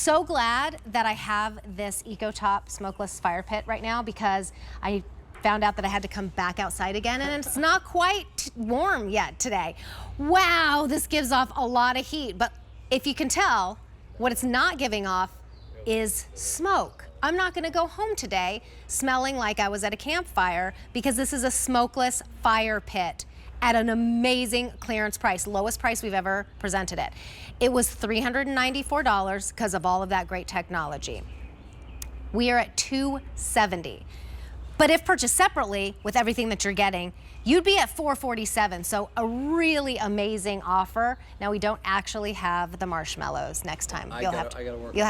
so glad that I have this EcoTop smokeless fire pit right now, because I found out that I had to come back outside again, and it's not quite warm yet today. Wow, this gives off a lot of heat, but if you can tell, what it's not giving off is smoke. I'm not gonna go home today smelling like I was at a campfire, because this is a smokeless fire pit at an amazing clearance price, lowest price we've ever presented it. It was $394 because of all of that great technology. We are at $270. But if purchased separately with everything that you're getting, you'd be at $447. So a really amazing offer. Now, we don't actually have the marshmallows next time. You'll have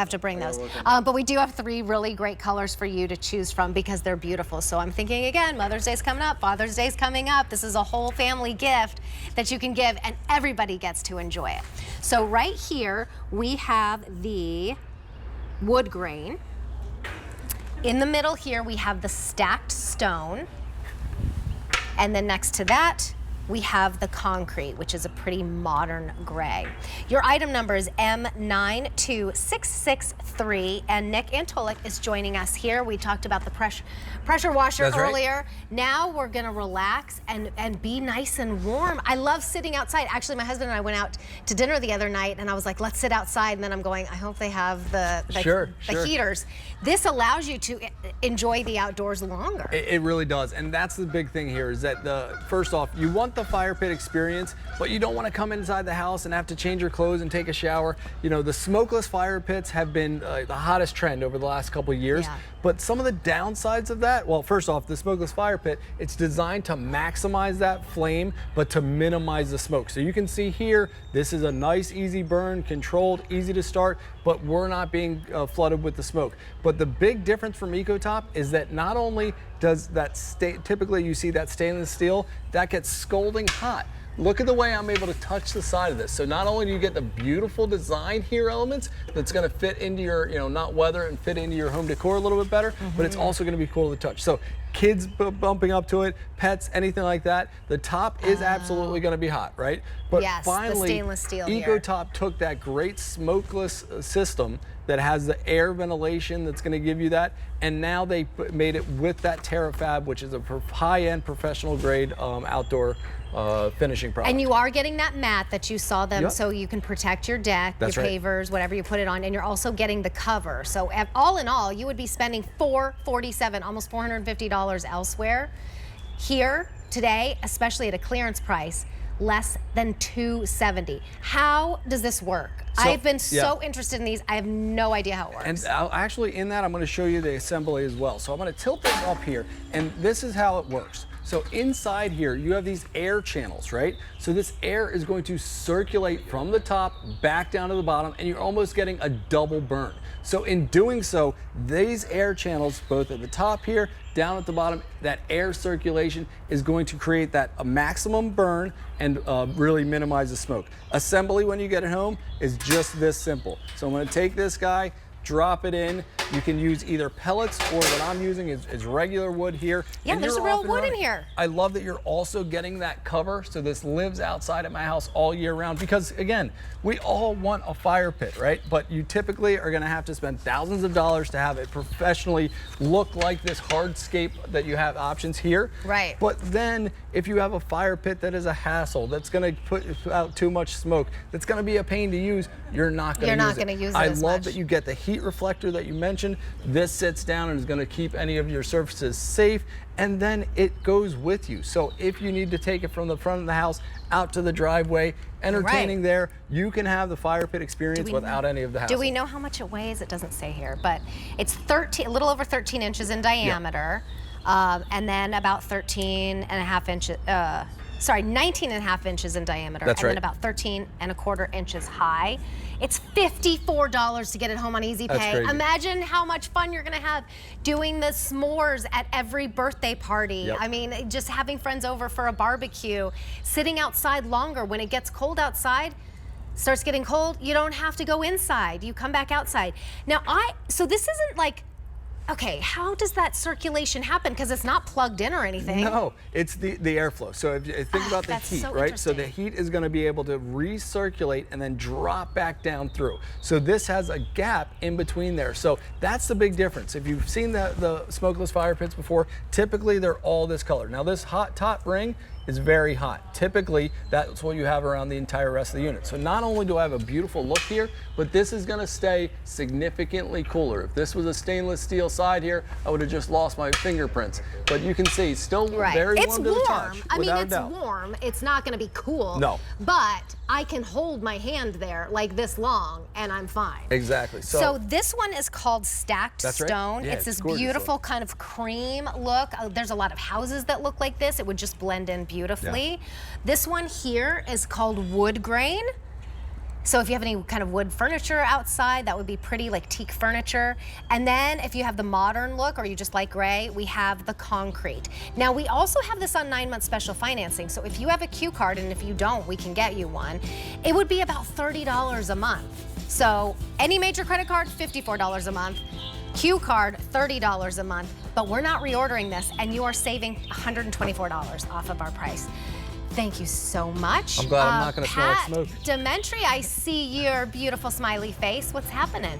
to bring those. But we do have 3 really great colors for you to choose from, because they're beautiful. So I'm thinking, again, Mother's Day's coming up, Father's Day's coming up. This is a whole family gift that you can give, and everybody gets to enjoy it. So right here, we have the wood grain. In the middle here, we have the stacked stone. And then next to that, we have the concrete, which is a pretty modern gray. Your item number is M92663, and Nick Antolik is joining us here. We talked about the pressure washer earlier. Right. Now we're gonna relax and be nice and warm. I love sitting outside. Actually, my husband and I went out to dinner the other night, and I was like, let's sit outside. And then I'm going, I hope they have the heaters. This allows you to enjoy the outdoors longer. It really does, and that's the big thing here, is that first off, you want the fire pit experience, but you don't want to come inside the house and have to change your clothes and take a shower. You know, the smokeless fire pits have been the hottest trend over the last couple of years. Yeah. But some of the downsides of that, well, first off, the smokeless fire pit, it's designed to maximize that flame, but to minimize the smoke. So you can see here, this is a nice, easy burn, controlled, easy to start, but we're not being flooded with the smoke. But the big difference from EcoTop is that not only does that typically you see that stainless steel, that gets scalding hot. Look at the way I'm able to touch the side of this. So not only do you get the beautiful design here elements that's gonna fit into your, not weather, and fit into your home decor a little bit better, but it's also gonna be cool to touch. So kids bumping up to it, pets, anything like that, the top is absolutely gonna be hot, right? But yes, finally, the stainless steel EcoTop took that great smokeless system that has the air ventilation that's gonna give you that, and now they made it with that TerraFab, which is a high-end professional grade outdoor finishing product. And you are getting that mat that you saw them, so you can protect your deck, your pavers, whatever you put it on, and you're also getting the cover. So all in all, you would be spending $447, almost $450 elsewhere. Here today, especially at a clearance price, less than $270. How does this work? So, I've been so interested in these. I have no idea how it works. And actually in that, I'm gonna show you the assembly as well. So I'm gonna tilt this up here, and this is how it works. So inside here, you have these air channels, right? So this air is going to circulate from the top back down to the bottom, and you're almost getting a double burn. So in doing so, these air channels, both at the top here, down at the bottom, that air circulation is going to create that maximum burn and really minimize the smoke. Assembly when you get it home is just this simple. So I'm gonna take this guy, drop it in. You can use either pellets, or what I'm using is regular wood here. Yeah, there's real wood in here. I love that you're also getting that cover, so this lives outside at my house all year round, because again, we all want a fire pit, right? But you typically are gonna have to spend thousands of dollars to have it professionally look like this hardscape that you have options here. Right. But then if you have a fire pit that is a hassle, that's gonna put out too much smoke, that's gonna be a pain to use, you're not gonna use it. I love that you get the heat reflector that you mentioned. This sits down and is going to keep any of your surfaces safe, and then it goes with you. So if you need to take it from the front of the house out to the driveway, entertaining there, you can have the fire pit experience without any of the hassle. Do we know how much it weighs? It doesn't say here, but it's a little over 13 inches in diameter, and then about 19.5 inches in diameter, and then about 13.25 inches high. It's $54 to get it home on Easy Pay. Imagine how much fun you're gonna have doing the s'mores at every birthday party. I mean, just having friends over for a barbecue, sitting outside longer. When it gets cold outside, starts getting cold, you don't have to go inside. You come back outside. Now, so this isn't like Okay, how does that circulation happen? Because it's not plugged in or anything. No, it's the airflow. So if you think about the that's heat, so right? So the interesting. heat is going to be able to recirculate and then drop back down through. So this has a gap in between there. So that's the big difference. If you've seen the smokeless fire pits before, typically they're all this color. Now this hot top ring is very hot. Typically, that's what you have around the entire rest of the unit. So not only do I have a beautiful look here, but this is gonna stay significantly cooler. If this was a stainless steel side here, I would have just lost my fingerprints. But you can see, still very It's warm to the warm. touch, I mean, without a it's doubt. warm. It's not going to be cool. No. But I can hold my hand there like this long, and I'm fine. Exactly. So this one is called Stacked That's right. Stone. Yeah, it's this gorgeous beautiful look. kind of cream look. There's a lot of houses that look like this. It would just blend in beautifully. Yeah. This one here is called Wood Grain. So if you have any kind of wood furniture outside, that would be pretty, like teak furniture. And then if you have the modern look or you just like gray, we have the concrete. Now we also have this on 9-month special financing. So if you have a Q card, and if you don't, we can get you one. It would be about $30 a month. So any major credit card, $54 a month. Q card, $30 a month. But we're not reordering this, and you are saving $124 off of our price. Thank you so much. I'm glad I'm not gonna smell like Pat smoke. Dementri, I see your beautiful smiley face. What's happening?